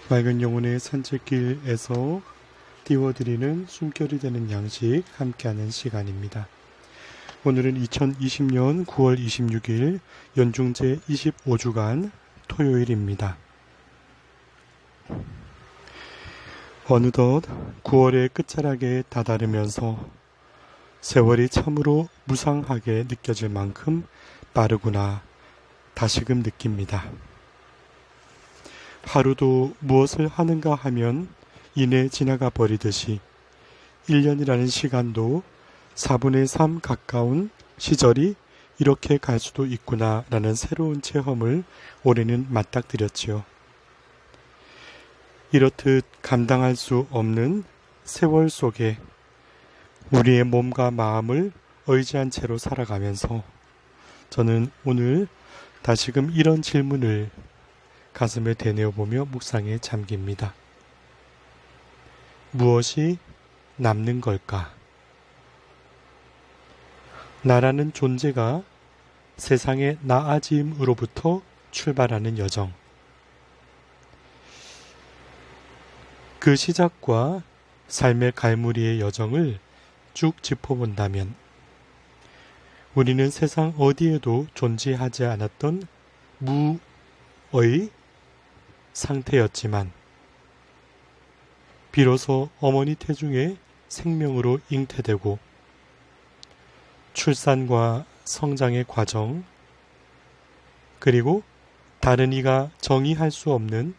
맑은 영혼의 산책길에서 띄워드리는 숨결이 되는 양식 함께하는 시간입니다. 오늘은 2020년 9월 26일 연중제 25주간 토요일입니다. 어느덧 9월의 끝자락에 다다르면서 세월이 참으로 무상하게 느껴질 만큼 빠르구나 다시금 느낍니다. 하루도 무엇을 하는가 하면 이내 지나가 버리듯이 1년이라는 시간도 4분의 3 가까운 시절이 이렇게 갈 수도 있구나 라는 새로운 체험을 올해는 맞닥뜨렸지요. 이렇듯 감당할 수 없는 세월 속에 우리의 몸과 마음을 의지한 채로 살아가면서 저는 오늘 다시금 이런 질문을 가슴에 되뇌어보며 묵상에 잠깁니다. 무엇이 남는 걸까? 나라는 존재가 세상의 나아짐으로부터 출발하는 여정. 그 시작과 삶의 갈무리의 여정을 쭉 짚어본다면 우리는 세상 어디에도 존재하지 않았던 무의 상태였지만 비로소 어머니 태중에 생명으로 잉태되고 출산과 성장의 과정 그리고 다른 이가 정의할 수 없는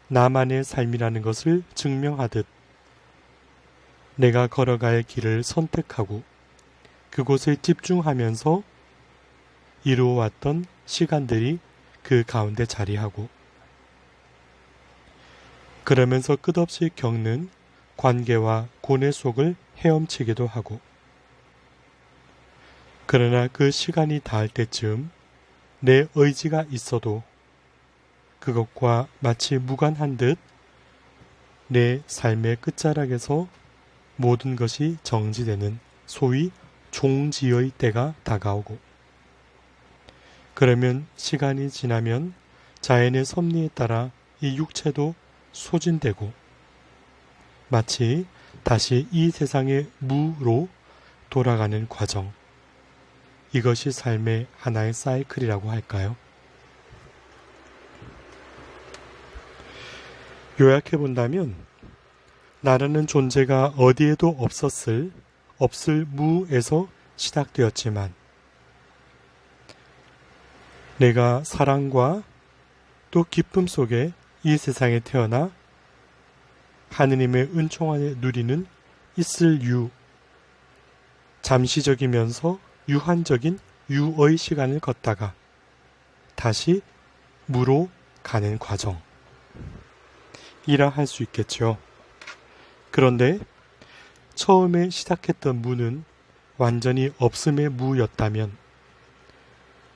나만의 삶이라는 것을 증명하듯 내가 걸어갈 길을 선택하고 그곳에 집중하면서 이루어왔던 시간들이 그 가운데 자리하고 그러면서 끝없이 겪는 관계와 고뇌 속을 헤엄치기도 하고 그러나 그 시간이 닿을 때쯤 내 의지가 있어도 그것과 마치 무관한 듯 내 삶의 끝자락에서 모든 것이 정지되는 소위 종지의 때가 다가오고 그러면 시간이 지나면 자연의 섭리에 따라 이 육체도 소진되고 마치 다시 이 세상의 무로 돌아가는 과정. 이것이 삶의 하나의 사이클이라고 할까요? 요약해 본다면 나라는 존재가 어디에도 없을 무에서 시작되었지만 내가 사랑과 또 기쁨 속에 이 세상에 태어나 하느님의 은총 안에 누리는 있을 유, 잠시적이면서 유한적인 유의 시간을 걷다가 다시 무로 가는 과정 이라 할 수 있겠죠. 그런데 처음에 시작했던 무는 완전히 없음의 무였다면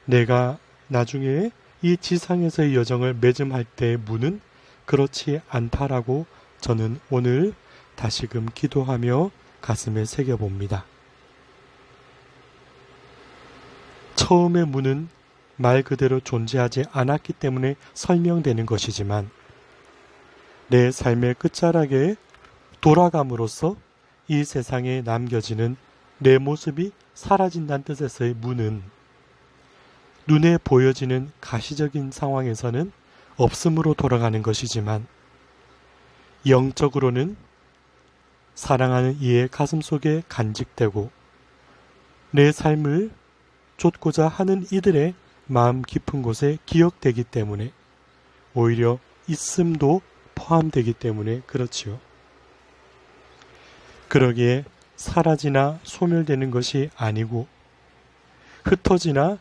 내가 나중에 이 지상에서의 여정을 맺음할 때의 무는 그렇지 않다라고 저는 오늘 다시금 기도하며 가슴에 새겨봅니다. 처음의 무는 말 그대로 존재하지 않았기 때문에 설명되는 것이지만 내 삶의 끝자락에 돌아감으로써 이 세상에 남겨지는 내 모습이 사라진다는 뜻에서의 무는 눈에 보여지는 가시적인 상황에서는 없음으로 돌아가는 것이지만 영적으로는 사랑하는 이의 가슴 속에 간직되고 내 삶을 좇고자 하는 이들의 마음 깊은 곳에 기억되기 때문에 오히려 있음도 포함되기 때문에 그렇지요. 그러기에 사라지나 소멸되는 것이 아니고 흩어지나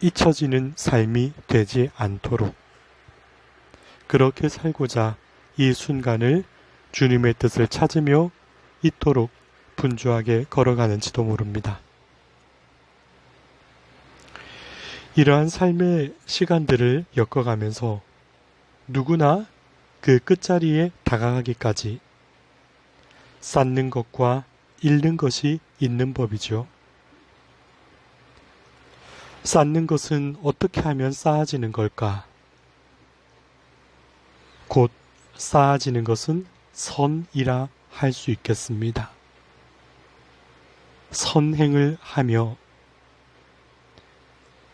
잊혀지는 삶이 되지 않도록 그렇게 살고자 이 순간을 주님의 뜻을 찾으며 있도록 분주하게 걸어가는지도 모릅니다. 이러한 삶의 시간들을 엮어가면서 누구나 그 끝자리에 다가가기까지 쌓는 것과 잃는 것이 있는 법이죠. 쌓는 것은 어떻게 하면 쌓아지는 걸까? 곧 쌓아지는 것은 선이라 할 수 있겠습니다. 선행을 하며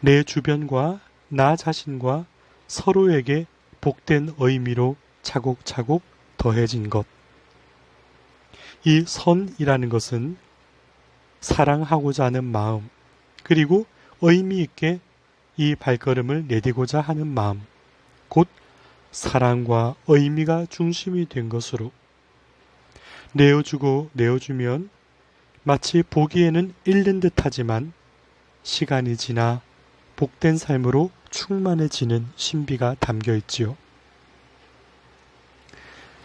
내 주변과 나 자신과 서로에게 복된 의미로 차곡차곡 더해진 것. 이 선이라는 것은 사랑하고자 하는 마음, 그리고 의미 있게 이 발걸음을 내디고자 하는 마음, 곧 사랑과 의미가 중심이 된 것으로 내어주고 내어주면 마치 보기에는 잃는 듯하지만 시간이 지나 복된 삶으로 충만해지는 신비가 담겨 있지요.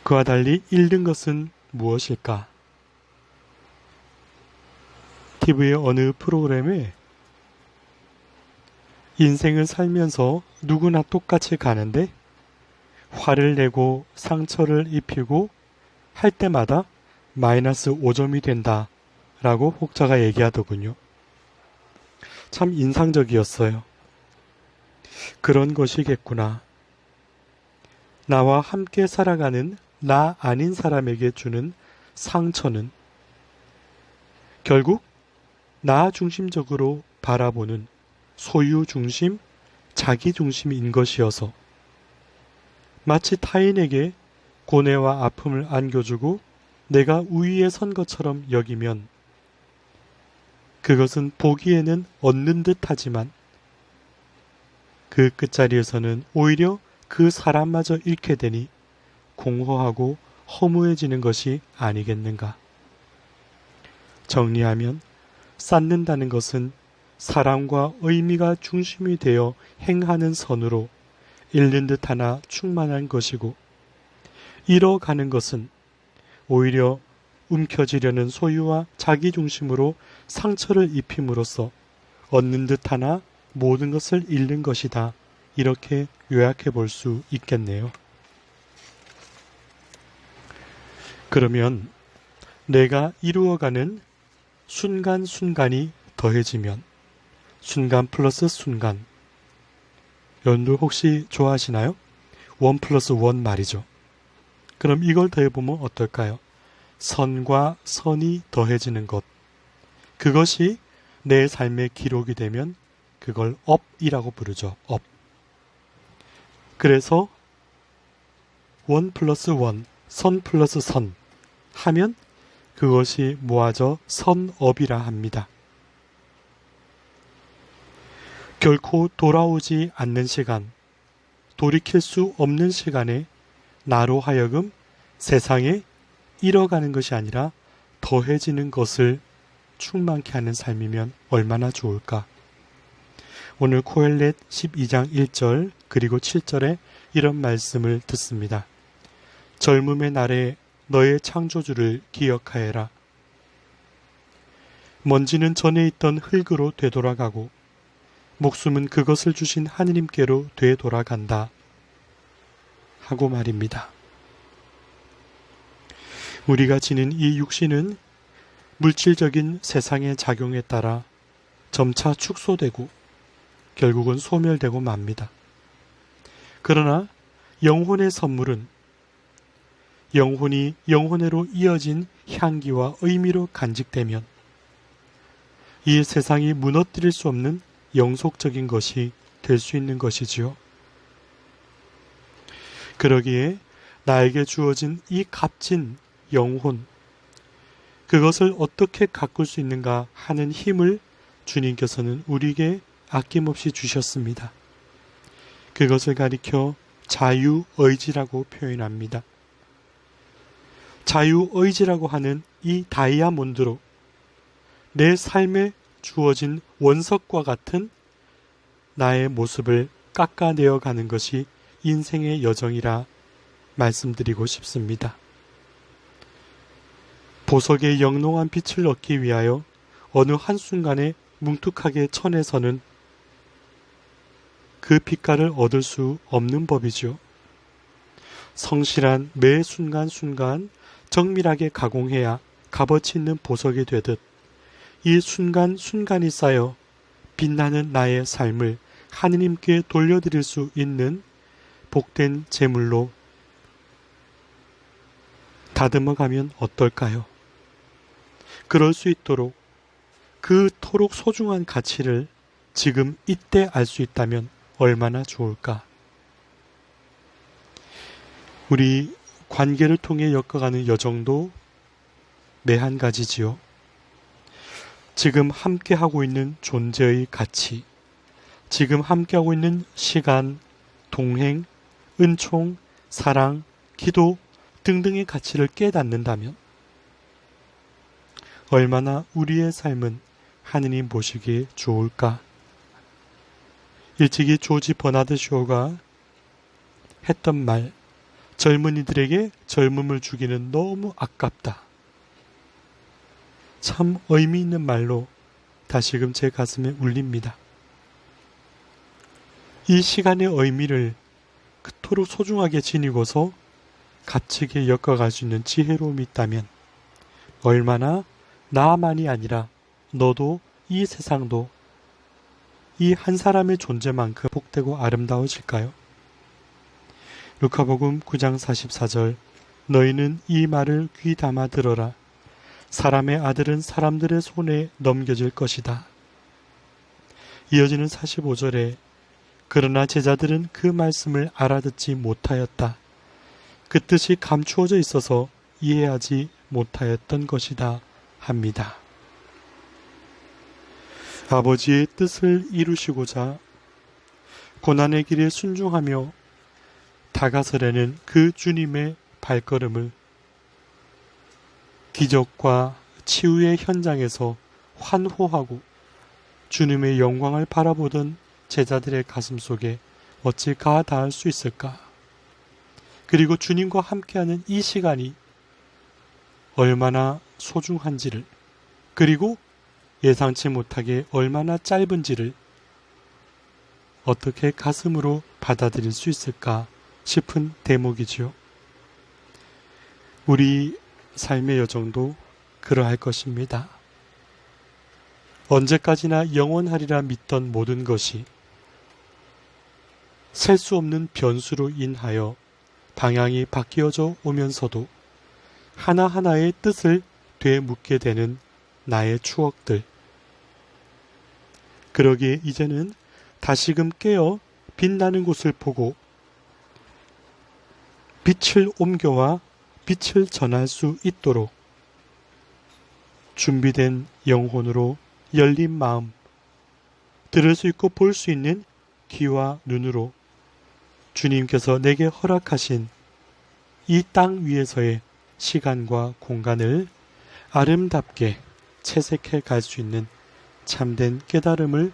그와 달리 잃는 것은 무엇일까? TV의 어느 프로그램에 인생을 살면서 누구나 똑같이 가는데 화를 내고 상처를 입히고 할 때마다 마이너스 5점이 된다 라고 혹자가 얘기하더군요. 참 인상적이었어요. 그런 것이겠구나. 나와 함께 살아가는 나 아닌 사람에게 주는 상처는 결국 나 중심적으로 바라보는 소유 중심, 자기 중심인 것이어서 마치 타인에게 고뇌와 아픔을 안겨주고 내가 우위에 선 것처럼 여기면 그것은 보기에는 얻는 듯하지만 그 끝자리에서는 오히려 그 사람마저 잃게 되니 공허하고 허무해지는 것이 아니겠는가. 정리하면 쌓는다는 것은 사랑과 의미가 중심이 되어 행하는 선으로 잃는 듯 하나 충만한 것이고, 잃어가는 것은 오히려 움켜쥐려는 소유와 자기 중심으로 상처를 입힘으로써 얻는 듯 하나 모든 것을 잃는 것이다. 이렇게 요약해 볼 수 있겠네요. 그러면 내가 이루어가는 순간순간이 더해지면 순간 플러스 순간, 여러분들 혹시 좋아하시나요? 1 플러스 1 말이죠. 그럼 이걸 더해보면 어떨까요? 선과 선이 더해지는 것, 그것이 내 삶의 기록이 되면 그걸 업이라고 부르죠. 업. 그래서 1 플러스 1, 선 플러스 선 하면 그것이 모아져 선업이라 합니다. 결코 돌아오지 않는 시간, 돌이킬 수 없는 시간에 나로 하여금 세상에 잃어가는 것이 아니라 더해지는 것을 충만케 하는 삶이면 얼마나 좋을까. 오늘 코엘렛 12장 1절 그리고 7절에 이런 말씀을 듣습니다. 젊음의 날에 너의 창조주를 기억하여라. 먼지는 전에 있던 흙으로 되돌아가고 목숨은 그것을 주신 하느님께로 되돌아간다 하고 말입니다. 우리가 지닌 이 육신은 물질적인 세상의 작용에 따라 점차 축소되고 결국은 소멸되고 맙니다. 그러나 영혼의 선물은 영혼이 영혼으로 이어진 향기와 의미로 간직되면 이 세상이 무너뜨릴 수 없는 영속적인 것이 될 수 있는 것이지요. 그러기에 나에게 주어진 이 값진 영혼, 그것을 어떻게 가꿀 수 있는가 하는 힘을 주님께서는 우리에게 아낌없이 주셨습니다. 그것을 가리켜 자유의지라고 표현합니다. 자유의지라고 하는 이 다이아몬드로 내 삶에 주어진 원석과 같은 나의 모습을 깎아내어 가는 것이 인생의 여정이라 말씀드리고 싶습니다. 보석의 영롱한 빛을 얻기 위하여 어느 한순간에 뭉툭하게 천에서는 그 빛깔을 얻을 수 없는 법이죠. 성실한 매 순간순간 정밀하게 가공해야 값어치 있는 보석이 되듯 이 순간순간이 쌓여 빛나는 나의 삶을 하느님께 돌려드릴 수 있는 복된 제물로 다듬어가면 어떨까요? 그럴 수 있도록 그토록 소중한 가치를 지금 이때 알 수 있다면 얼마나 좋을까? 우리 관계를 통해 엮어가는 여정도 매한 가지지요. 지금 함께하고 있는 존재의 가치, 지금 함께하고 있는 시간, 동행, 은총, 사랑, 기도 등등의 가치를 깨닫는다면 얼마나 우리의 삶은 하느님 보시기에 좋을까? 일찍이 조지 버나드 쇼가 했던 말, 젊은이들에게 젊음을 주기는 너무 아깝다. 참 의미 있는 말로 다시금 제 가슴에 울립니다. 이 시간의 의미를 그토록 소중하게 지니고서 값지게 엮어갈 수 있는 지혜로움이 있다면 얼마나 나만이 아니라 너도 이 세상도 이 한 사람의 존재만큼 복되고 아름다워질까요? 루카복음 9장 44절 너희는 이 말을 귀담아 들어라. 사람의 아들은 사람들의 손에 넘겨질 것이다. 이어지는 45절에 그러나 제자들은 그 말씀을 알아듣지 못하였다. 그 뜻이 감추어져 있어서 이해하지 못하였던 것이다 합니다. 아버지의 뜻을 이루시고자 고난의 길에 순종하며 다가서려는 그 주님의 발걸음을 기적과 치유의 현장에서 환호하고 주님의 영광을 바라보던 제자들의 가슴 속에 어찌 가닿을 수 있을까? 그리고 주님과 함께하는 이 시간이 얼마나 소중한지를, 그리고 예상치 못하게 얼마나 짧은지를 어떻게 가슴으로 받아들일 수 있을까 싶은 대목이지요. 우리 삶의 여정도 그러할 것입니다. 언제까지나 영원하리라 믿던 모든 것이 셀 수 없는 변수로 인하여 방향이 바뀌어져 오면서도 하나하나의 뜻을 되묻게 되는 나의 추억들. 그러기에 이제는 다시금 깨어 빛나는 곳을 보고 빛을 옮겨와 빛을 전할 수 있도록 준비된 영혼으로 열린 마음, 들을 수 있고 볼 수 있는 귀와 눈으로 주님께서 내게 허락하신 이 땅 위에서의 시간과 공간을 아름답게 채색해 갈 수 있는 참된 깨달음을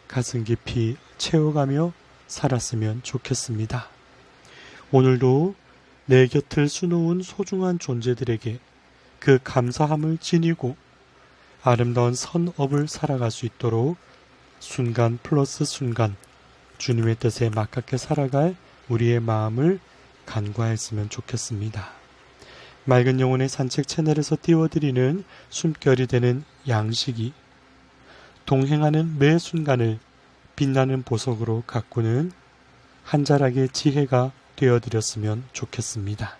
가슴 깊이 채워가며 살았으면 좋겠습니다. 오늘도 내 곁을 수놓은 소중한 존재들에게 그 감사함을 지니고 아름다운 선업을 살아갈 수 있도록 순간 플러스 순간 주님의 뜻에 맞게 살아갈 우리의 마음을 간과했으면 좋겠습니다. 맑은 영혼의 산책 채널에서 띄워드리는 숨결이 되는 양식이 동행하는 매 순간을 빛나는 보석으로 가꾸는 한 자락의 지혜가 되어드렸으면 좋겠습니다.